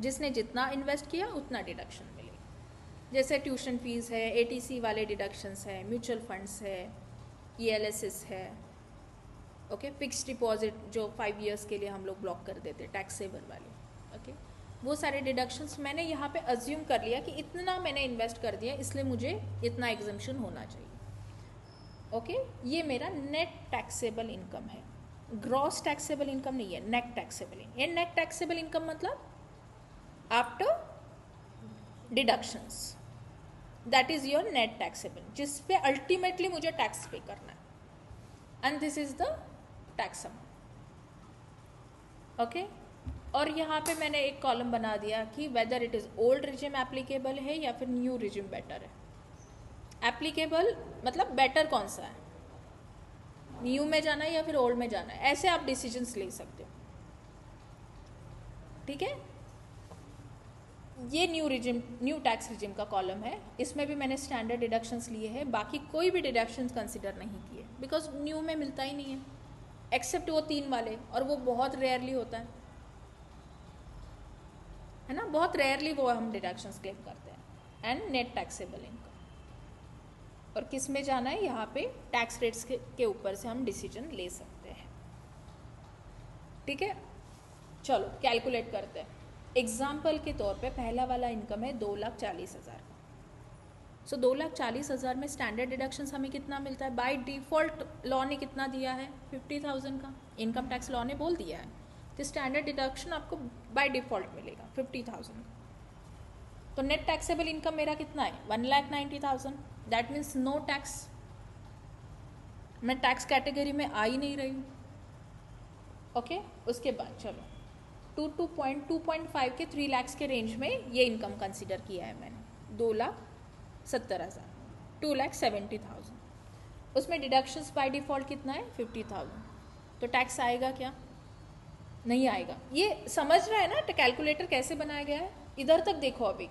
जिसने जितना इन्वेस्ट किया उतना डिडक्शन मिलेगा। जैसे ट्यूशन फीस है, एटीसी वाले डिडक्शंस है, म्यूचुअल फंड्स है, ELSS है, ओके, फिक्स डिपॉजिट जो 5 इयर्स के लिए हम लोग ब्लॉक कर देते, टैक्स सेवर वाले, ओके, वो सारे डिडक्शंस मैंने यहाँ पे अज्यूम कर लिया कि इतना मैंने इन्वेस्ट कर दिया इसलिए मुझे इतना एग्जम्पशन होना चाहिए। ओके, ये मेरा नेट टैक्सेबल इनकम है, ग्रॉस टैक्सेबल इनकम नहीं है, नेट टैक्सेबल इनकम। ये नेट टैक्सेबल इनकम मतलब after deductions, that is your net taxable, जिस पे अल्टीमेटली मुझे टैक्स पे करना है, and this is the tax amount. Okay, और यहाँ पे मैंने एक कॉलम बना दिया कि whether it is old regime applicable है या फिर न्यू रिजिम बेटर है। एप्लीकेबल मतलब बेटर कौन सा है, न्यू में जाना है या फिर ओल्ड में जाना है, ऐसे आप डिसीजंस ले सकते हो। ठीक है, ये new regime, new tax regime का कॉलम है, इसमें भी मैंने स्टैंडर्ड डिडक्शंस लिए हैं, बाकी कोई भी डिडक्शंस कंसिडर नहीं किए बिकॉज न्यू में मिलता ही नहीं है, एक्सेप्ट वो 3 वाले, और वो बहुत रेयरली होता है ना, बहुत रेयरली वो हम डिडक्शंस क्लेम करते हैं। एंड नेट टैक्सेबल इनकम, और किस में जाना है, यहाँ पे टैक्स रेट्स के ऊपर से हम डिसीजन ले सकते हैं। ठीक है, चलो कैलकुलेट करते हैं। एग्जाम्पल के तौर पे पहला वाला इनकम है 2,40,000 का। सो 2,40,000 में स्टैंडर्ड डिडक्शंस हमें कितना मिलता है, बाय डिफ़ॉल्ट लॉ ने कितना दिया है, 50,000 का, इनकम टैक्स लॉ ने बोल दिया है, तो स्टैंडर्ड डिडक्शन आपको बाय डिफ़ॉल्ट मिलेगा 50,000 का। तो नेट टैक्सेबल इनकम मेरा कितना है, 1,90,000, दैट मीन्स नो टैक्स, मैं टैक्स कैटेगरी में आ ही नहीं रही हूँ। ओके, उसके बाद चलो 2.5 के 3 लाख के रेंज में ये इनकम कंसिडर किया है मैंने, 2,70,000, 2,70,000, उसमें डिडक्शंस बाय डिफ़ॉल्ट कितना है 50,000, तो टैक्स आएगा क्या, नहीं आएगा। ये समझ रहा है ना कैलकुलेटर कैसे बनाया गया है, इधर तक देखो, अभी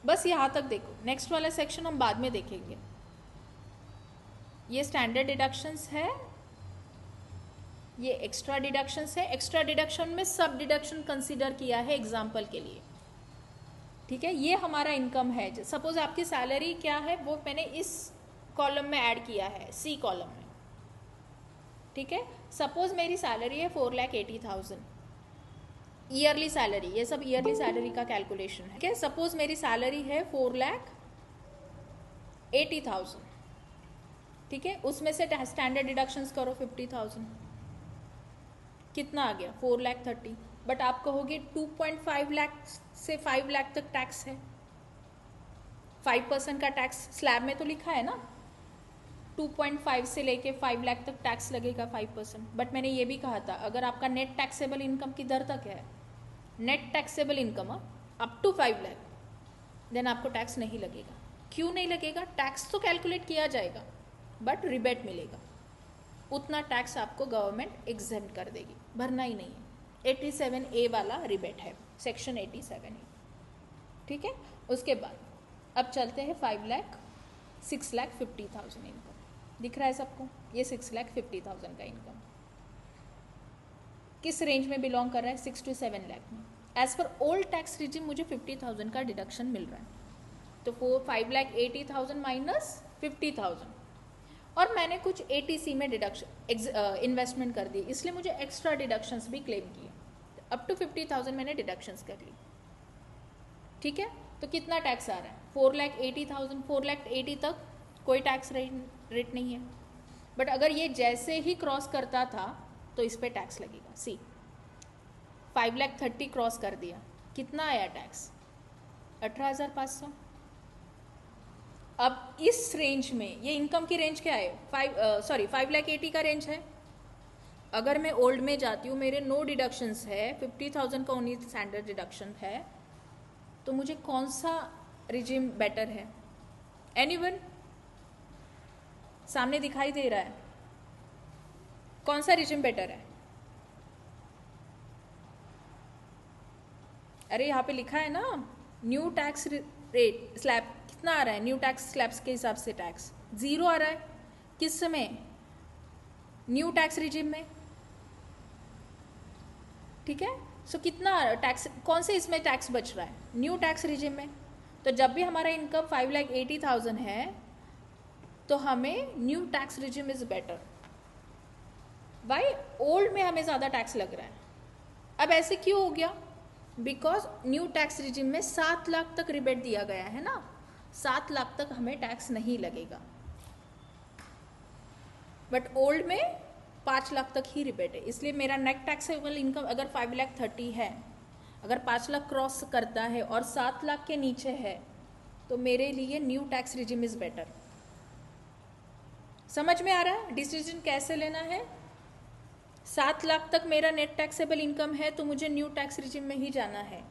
बस यहाँ तक देखो, नेक्स्ट वाला सेक्शन हम बाद में देखेंगे। ये स्टैंडर्ड डिडक्शंस है, ये एक्स्ट्रा डिडक्शंस है, एक्स्ट्रा डिडक्शन में सब डिडक्शन कंसीडर किया है एग्जाम्पल के लिए। ठीक है, ये हमारा इनकम है, सपोज आपकी सैलरी क्या है वो मैंने इस कॉलम में ऐड किया है, सी कॉलम में। ठीक है, सपोज मेरी सैलरी है 4,80,000 ईयरली सैलरी, ये सब ईयरली सैलरी का कैलकुलेशन है। ठीक है, सपोज मेरी सैलरी है 4,80,000, ठीक है, उसमें से स्टैंडर्ड डिडक्शंस करो 50,000, कितना आ गया 4,30,000, बट आप कहोगे 2.5 लाख से 5 लाख तक टैक्स है, 5% का टैक्स स्लैब में तो लिखा है ना, 2.5 से लेके 5 लाख तक टैक्स लगेगा 5%, बट मैंने ये भी कहा था अगर आपका नेट टैक्सेबल इनकम किधर तक है, net taxable income up to 5 lakh, then आपको टैक्स नहीं लगेगा। क्यों नहीं लगेगा, टैक्स तो कैलकुलेट किया जाएगा बट रिबेट मिलेगा, उतना टैक्स आपको गवर्नमेंट एग्जेम्प्ट कर देगी, भरना ही नहीं है। 87A वाला रिबेट है, सेक्शन 87A। ठीक है, उसके बाद अब चलते हैं 5 लाख 6,50,000 इनकम दिख रहा है सबको, ये 6,50,000 का इनकम किस रेंज में बिलोंग कर रहा है, 6 to 7 लाख में। As per old tax regime मुझे 50,000 का डिडक्शन मिल रहा है, तो 5,80,000 माइनस 50,000, और मैंने कुछ ATC में डिडक्शन इन्वेस्टमेंट कर दी, इसलिए मुझे एक्स्ट्रा डिडक्शंस भी क्लेम किए, अप टू 50,000 मैंने डिडक्शंस कर ली। ठीक है, तो कितना टैक्स आ रहा है, 4,80,000, 4,80,000 तक कोई टैक्स रेट नहीं है। बट अगर ये जैसे ही क्रॉस करता था तो इस पे टैक्स लगेगा। सी 5,30,000 क्रॉस कर दिया, कितना आया टैक्स, 18,500। अब इस रेंज में, ये इनकम की रेंज क्या है, 5,80,000 का रेंज है। अगर मैं ओल्ड में जाती हूँ, मेरे नो डिडक्शंस है, 50,000 का ओनली स्टैंडर्ड डिडक्शन है, तो मुझे कौन सा रिजिम बेटर है? एनीवन सामने दिखाई दे रहा है, कौन सा रिजिम बेटर है? अरे यहाँ पे लिखा है ना, न्यू टैक्स रेट स्लैब कितना आ रहा है, न्यू टैक्स स्लैब्स के हिसाब से टैक्स 0 आ रहा है। किस समय? न्यू टैक्स रिजिम में। ठीक है, सो कितना टैक्स, कौन से इसमें टैक्स बच रहा है, न्यू टैक्स रिजिम में। तो जब भी हमारा इनकम 5,80,000 है तो हमें new tax regime is better. Why? Old में हमें ज़्यादा टैक्स लग रहा है। अब ऐसे क्यों हो गया? बिकॉज न्यू टैक्स रिजिम में 7 लाख तक रिबेट दिया गया है ना, 7 लाख तक हमें टैक्स नहीं लगेगा। बट ओल्ड में 5 लाख तक ही रिबेट है, इसलिए मेरा नेट टैक्सेबल इनकम अगर 5,30,000 है, अगर 5 लाख क्रॉस करता है और 7 लाख के नीचे है, तो मेरे लिए new tax regime is better. समझ में आ रहा है डिसीजन कैसे लेना है? 7 लाख तक मेरा नेट टैक्सेबल इनकम है तो मुझे न्यू टैक्स रिजिम में ही जाना है।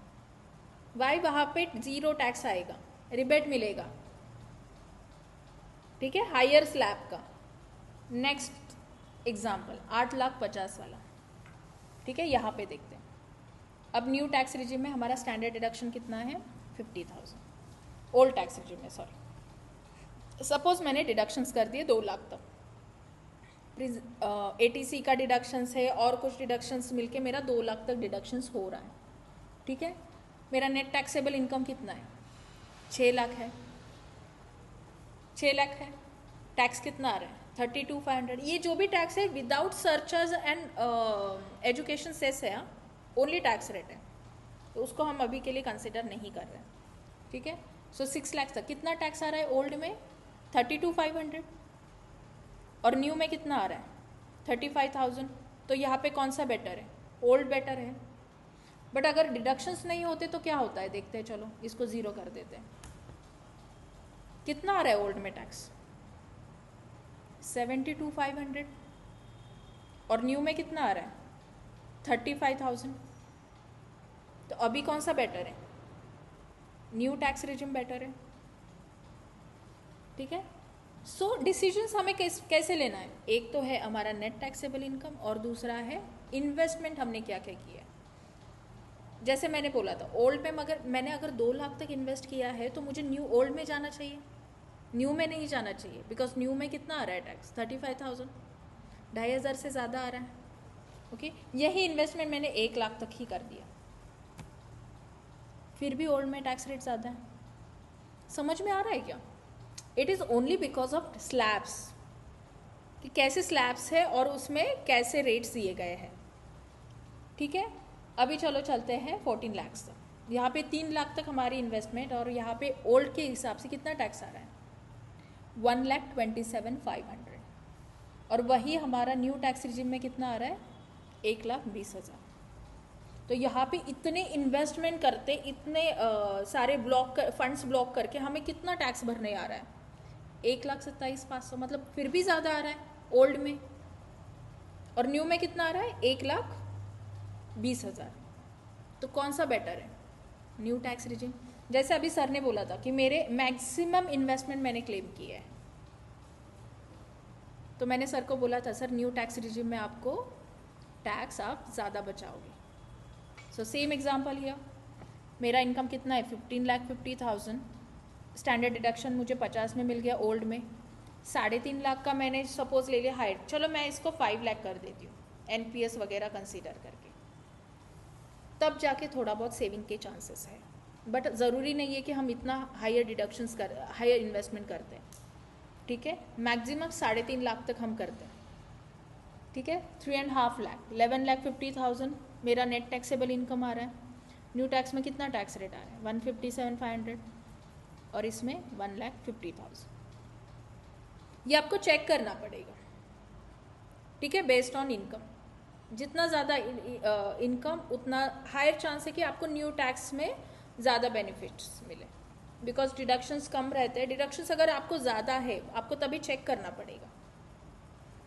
वाई? वहाँ पे 0 टैक्स आएगा, रिबेट मिलेगा। ठीक है, हायर स्लैब का। नेक्स्ट एग्जाम्पल 8,50,000 वाला। ठीक है, यहाँ पे देखते हैं। अब न्यू टैक्स रिजिम में हमारा स्टैंडर्ड डिडक्शन कितना है, 50,000। ओल्ड टैक्स रिजिम में, सॉरी, सपोज मैंने डिडक्शंस कर दिए 2 लाख तक, ATC का डिडक्शंस है और कुछ डिडक्शंस मिलके मेरा 2 लाख तक डिडक्शंस हो रहा है। ठीक है, मेरा नेट टैक्सेबल इनकम कितना है, 6 लाख है, 6 लाख है। टैक्स कितना आ रहा है, 32,500। ये जो भी टैक्स है without surcharge and education cess है, ओनली टैक्स रेट है, तो उसको हम अभी के लिए कंसिडर नहीं कर रहे हैं। ठीक है, सो 6 लाख तक कितना टैक्स आ रहा है ओल्ड में, 32,500, और न्यू में कितना आ रहा है, 35,000। तो यहाँ पे कौन सा बेटर है, ओल्ड बेटर है। बट अगर डिडक्शंस नहीं होते तो क्या होता है, देखते हैं, चलो इसको 0 कर देते हैं। कितना आ रहा है ओल्ड में टैक्स, 72,500, और न्यू में कितना आ रहा है, 35,000। तो अभी कौन सा बेटर है, न्यू टैक्स रिजिम बेटर है। ठीक है, सो डिसीजंस हमें कैसे लेना है, एक तो है हमारा नेट टैक्सेबल इनकम और दूसरा है इन्वेस्टमेंट हमने क्या क्या किया है। जैसे मैंने बोला था, ओल्ड में मगर मैंने अगर 2 लाख तक इन्वेस्ट किया है तो मुझे न्यू ओल्ड में जाना चाहिए, न्यू में नहीं जाना चाहिए। बिकॉज न्यू में कितना आ रहा है टैक्स, 35,000, 2,500 से ज़्यादा आ रहा है। ओके, यही इन्वेस्टमेंट मैंने 1 लाख तक ही कर दिया, फिर भी ओल्ड में टैक्स रेट ज़्यादा है। समझ में आ रहा है क्या? It is only because of slabs, कि कैसे स्लैब्स है और उसमें कैसे रेट्स दिए गए हैं। ठीक है, अभी चलो चलते हैं 14 लाख तक। यहाँ पे 3 लाख तक हमारी इन्वेस्टमेंट, और यहाँ पे ओल्ड के हिसाब से कितना टैक्स आ रहा है, 1,27,500, और वही हमारा न्यू टैक्स रिजिम में कितना आ रहा है, 1,20,000। तो यहाँ पे इतने इन्वेस्टमेंट करते, इतने सारे फंड्स ब्लॉक करके हमें कितना टैक्स भरने आ रहा है, 1,27,500, मतलब फिर भी ज़्यादा आ रहा है ओल्ड में। और न्यू में कितना आ रहा है, 1,20,000। तो कौन सा बेटर है, न्यू टैक्स रिजिम। जैसे अभी सर ने बोला था कि मेरे मैक्सिमम इन्वेस्टमेंट मैंने क्लेम किया है, तो मैंने सर को बोला था, सर न्यू टैक्स रिजिम में आपको टैक्स आप ज़्यादा बचाओगे। सो सेम एग्जाम्पल हियर, मेरा इनकम कितना है, 15,50,000, स्टैंडर्ड डिडक्शन मुझे 50 में मिल गया ओल्ड में, 3.5 लाख का मैंने सपोज ले लिया हाइट, चलो मैं इसको 5 लाख कर देती हूँ एनपीएस वगैरह कंसीडर करके, तब जाके थोड़ा बहुत सेविंग के चांसेस है। बट ज़रूरी नहीं है कि हम इतना हायर इन्वेस्टमेंट करते हैं, ठीक है। मैक्सिमम 3.5 लाख तक हम करते हैं, ठीक है। 3.5 लाख 11,50,000 मेरा नेट टैक्सेबल इनकम आ रहा है। न्यू टैक्स में कितना टैक्स रेट आ रहा है 157,500 और इसमें 1,50,000। ये आपको चेक करना पड़ेगा, ठीक है, बेस्ड ऑन इनकम। जितना ज़्यादा इनकम उतना हायर चांस है कि आपको न्यू टैक्स में ज़्यादा बेनिफिट्स मिले, बिकॉज डिडक्शंस कम रहते हैं। डिडक्शंस अगर आपको ज़्यादा है आपको तभी चेक करना पड़ेगा।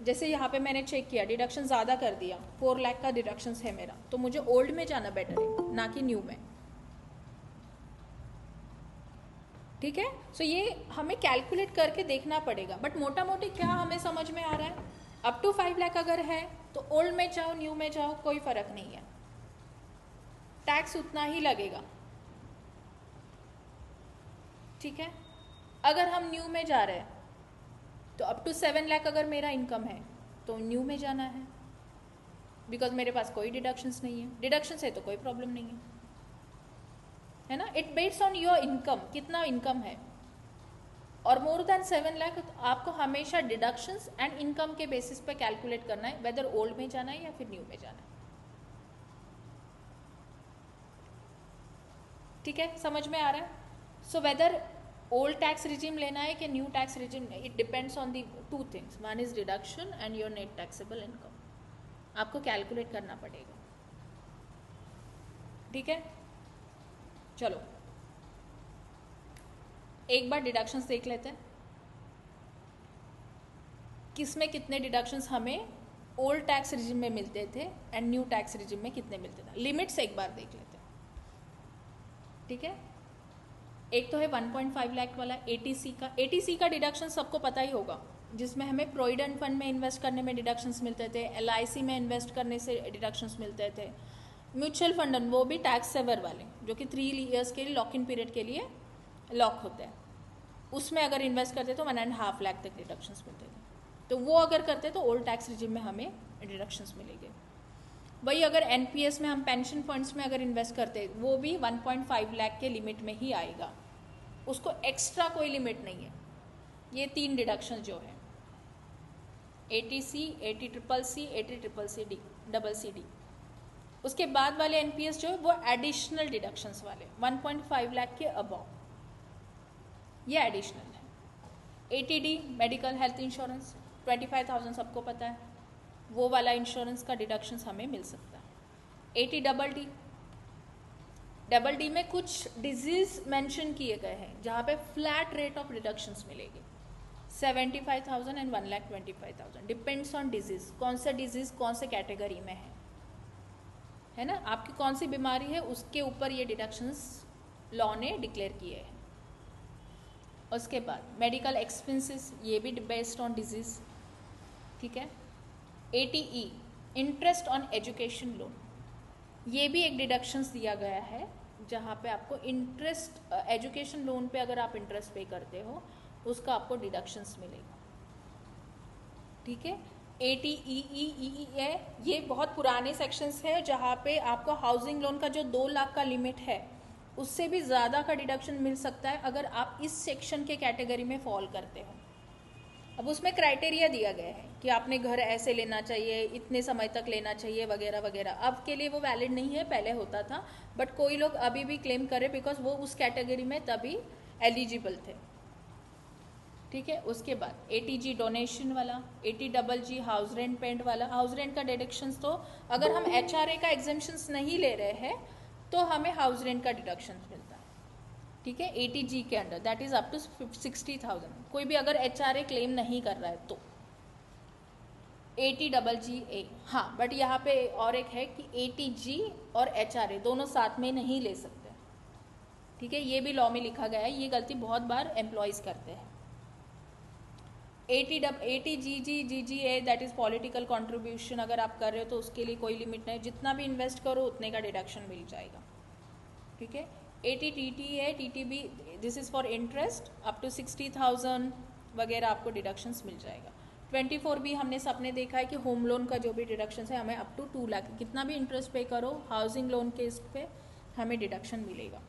जैसे यहाँ पे मैंने चेक किया, डिडक्शन ज़्यादा कर दिया, 4 लाख का डिडक्शंस है मेरा, तो मुझे ओल्ड में जाना बेटर है ना कि न्यू में, ठीक है। सो ये हमें कैलकुलेट करके देखना पड़ेगा। बट मोटा मोटी क्या हमें समझ में आ रहा है, अप टू 5 लाख अगर है तो ओल्ड में जाओ न्यू में जाओ कोई फ़र्क नहीं है, टैक्स उतना ही लगेगा, ठीक है। अगर हम न्यू में जा रहे हैं तो अप टू 7 लाख अगर मेरा इनकम है तो न्यू में जाना है, बिकॉज मेरे पास कोई डिडक्शंस नहीं है। डिडक्शंस है तो कोई प्रॉब्लम नहीं है ना। It based on your income, कितना इनकम है, और मोर देन 7 लाख तो आपको हमेशा डिडक्शंस एंड इनकम के बेसिस पे कैलकुलेट करना है, वेदर ओल्ड में जाना है या फिर न्यू में जाना है, ठीक है। समझ में आ रहा है। So whether old tax regime लेना है कि new tax regime, it depends on the 2 things, one is deduction and your net taxable income. आपको कैलकुलेट करना पड़ेगा, ठीक है। चलो एक बार डिडक्शंस देख लेते हैं, किसमें कितने डिडक्शंस हमें ओल्ड टैक्स रिजिम में मिलते थे एंड न्यू टैक्स रिजिम में कितने मिलते थे। लिमिट्स एक बार देख लेते हैं, ठीक है। एक तो है 1.5 लाख वाला एटीसी का। एटीसी का डिडक्शन सबको पता ही होगा, जिसमें हमें प्रोविडेंट फंड में इन्वेस्ट करने में डिडक्शंस मिलते थे, एलआईसी में इन्वेस्ट करने से डिडक्शंस मिलते थे, म्यूचुअल फंड वो भी टैक्स सेवर वाले जो कि 3 ईयर्स के लिए लॉक इन पीरियड के लिए लॉक होते हैं, उसमें अगर इन्वेस्ट करते तो 1.5 लाख तक डिडक्शंस मिलते थे। तो वो अगर करते तो ओल्ड टैक्स रिजिम में हमें डिडक्शंस मिलेंगे। वही अगर एनपीएस में हम पेंशन फंड्स में अगर इन्वेस्ट करते वो भी 1.5 लाख के लिमिट में ही आएगा, उसको एक्स्ट्रा कोई लिमिट नहीं है। ये 3 डिडक्शन जो है eighty C, eighty double C D, उसके बाद वाले एनपीएस जो है वो एडिशनल डिडक्शंस वाले 1.5 लाख के अबव, ये एडिशनल है। एटीडी मेडिकल हेल्थ इंश्योरेंस 25,000 सबको पता है, वो वाला इंश्योरेंस का डिडक्शंस हमें मिल सकता है। एटी डबल डी में कुछ डिजीज मेंशन किए गए हैं जहाँ पे फ्लैट रेट ऑफ डिडक्शंस मिलेगी, 75,000 एंड 1,25,000, डिपेंड्स ऑन डिजीज, कौन सा डिजीज कौन से कैटेगरी में है ना, आपकी कौन सी बीमारी है उसके ऊपर ये डिडक्शंस लॉ ने डिक्लेयर किए हैं। उसके बाद मेडिकल एक्सपेंसेस, ये भी बेस्ड ऑन डिजीज, ठीक है। ATE interest on education loan, ये भी एक डिडक्शंस दिया गया है जहाँ पे आपको इंटरेस्ट एजुकेशन लोन पे अगर आप इंटरेस्ट पे करते हो उसका आपको डिडक्शंस मिलेगा, ठीक है। एटीई है, ये बहुत पुराने सेक्शंस है जहाँ पे आपको हाउसिंग लोन का जो 2 लाख का लिमिट है उससे भी ज़्यादा का डिडक्शन मिल सकता है अगर आप इस सेक्शन के कैटेगरी में फॉल करते हो। अब उसमें क्राइटेरिया दिया गया है कि आपने घर ऐसे लेना चाहिए, इतने समय तक लेना चाहिए वगैरह वगैरह। अब के लिए वो वैलिड नहीं है, पहले होता था, बट कोई लोग अभी भी क्लेम करें बिकॉज वो उस कैटेगरी में तभी एलिजिबल थे, ठीक है। उसके बाद एटीजी डोनेशन वाला, eighty double G house rent paid वाला। हाउस रेंट का डिडक्शंस तो अगर हम एचआरए का एग्जेम्पशंस नहीं ले रहे हैं तो हमें हाउस रेंट का डिडक्शन मिलता है, ठीक है, एटीजी के under, that is up to 60,000। कोई भी अगर एचआरए क्लेम नहीं कर रहा है तो एटी डबल जी ए, हाँ, बट यहाँ पे और एक है कि एटीजी और एचआरए दोनों साथ में नहीं ले सकते, ठीक है, ये भी लॉ में लिखा गया है, ये गलती बहुत बार एम्प्लॉयज़ करते हैं। एटीजीजीजीए दैट इज़ पॉलिटिकल कंट्रीब्यूशन अगर आप कर रहे हो तो उसके लिए कोई लिमिट नहीं, जितना भी इन्वेस्ट करो उतने का डिडक्शन मिल जाएगा, ठीक है। ATTT है, TTB this is for interest, up to 60,000 वगैरह आपको डिडक्शंस मिल जाएगा। 24 भी हमने सबने देखा है कि होम लोन का जो भी डिडक्शन है हमें अप टू 2 लाख, कितना भी इंटरेस्ट पे करो हाउसिंग लोन के इस पे हमें डिडक्शन मिलेगा।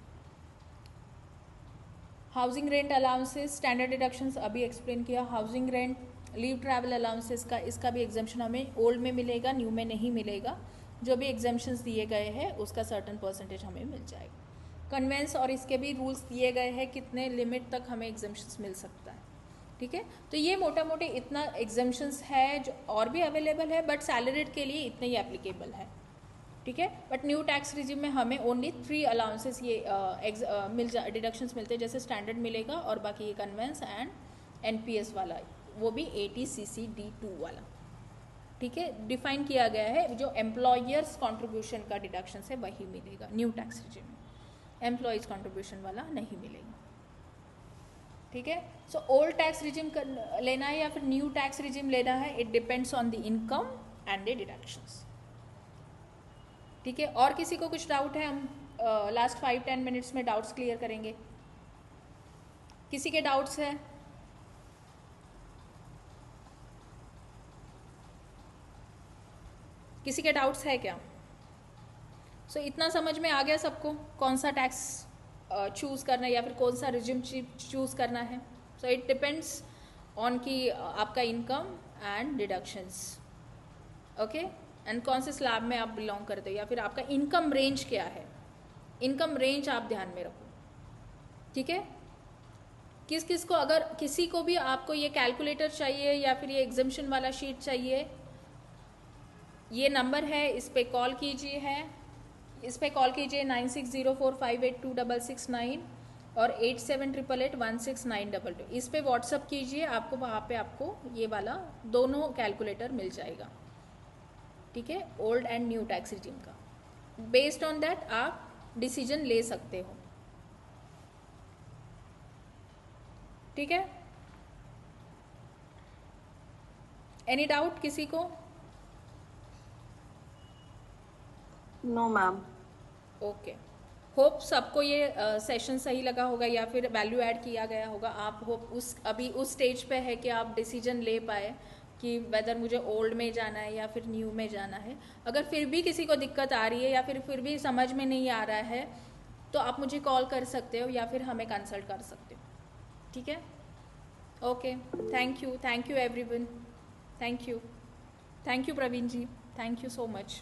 Housing rent allowances, standard deductions अभी एक्सप्लेन किया। Housing rent, leave travel allowances का, इसका भी एग्जाम्पशन हमें ओल्ड में मिलेगा, न्यू में नहीं मिलेगा। जो भी एग्जाम्पशंस दिए गए हैं उसका सर्टन परसेंटेज हमें मिल जाएगा। कन्वेंस और इसके भी रूल्स दिए गए हैं, कितने लिमिट तक हमें एग्जाम्पशंस मिल सकता है, ठीक है। तो ये मोटा मोटे इतना एग्जाम्पशंस है, जो और भी अवेलेबल है बट सैलरीड के लिए इतने ही एप्लीकेबल है, ठीक है। बट न्यू टैक्स रिजिम में हमें ओनली 3 अलाउंसेस ये डिडक्शंस मिलते हैं, जैसे स्टैंडर्ड मिलेगा और बाकी ये कन्वेंस एंड NPS वाला, वो भी ATCCD2 वाला, ठीक है। डिफाइन किया गया है, जो एम्प्लॉयर्स कॉन्ट्रीब्यूशन का डिडक्शन है वही मिलेगा न्यू टैक्स रिजिम में, एम्प्लॉयज़ कॉन्ट्रीब्यूशन वाला नहीं मिलेगा, ठीक है। सो ओल्ड टैक्स रिजिम लेना है या फिर न्यू टैक्स रिजिम लेना है, it depends on the income and the deductions, ठीक है। और किसी को कुछ डाउट है? हम लास्ट 5-10 मिनट्स में डाउट्स क्लियर करेंगे। किसी के डाउट्स है? किसी के डाउट्स है क्या? सो इतना समझ में आ गया सबको कौन सा टैक्स चूज़ करना है या फिर कौन सा रिजिम चूज़ करना है। सो इट डिपेंड्स ऑन कि आपका income and deductions, okay, and कौन से स्लैब में आप बिलोंग करते हो या फिर आपका इनकम रेंज क्या है, इनकम रेंज आप ध्यान में रखो, ठीक है। किस किस को, अगर किसी को भी आपको ये कैलकुलेटर चाहिए या फिर ये एग्जाम्पशन वाला शीट चाहिए, ये नंबर है, इस पे कॉल कीजिए, है इस पे कॉल कीजिए 9604582669 और 8788816922, इस पे व्हाट्सअप कीजिए, आपको वहाँ पे आपको ये वाला दोनों कैलकुलेटर मिल जाएगा, ठीक है, old and new tax regime का। बेस्ड ऑन दैट आप डिसीजन ले सकते हो, ठीक है। एनी डाउट किसी को? No ma'am. ओके, होप सबको ये सेशन सही लगा होगा या फिर वैल्यू ऐड किया गया होगा। आप होप अभी उस स्टेज पे है कि आप डिसीजन ले पाए कि वेदर मुझे ओल्ड में जाना है या फिर न्यू में जाना है। अगर फिर भी किसी को दिक्कत आ रही है या फिर भी समझ में नहीं आ रहा है तो आप मुझे कॉल कर सकते हो या फिर हमें कंसल्ट कर सकते हो, ठीक है। Okay, thank you everyone, thank you Praveen ji, thank you so much.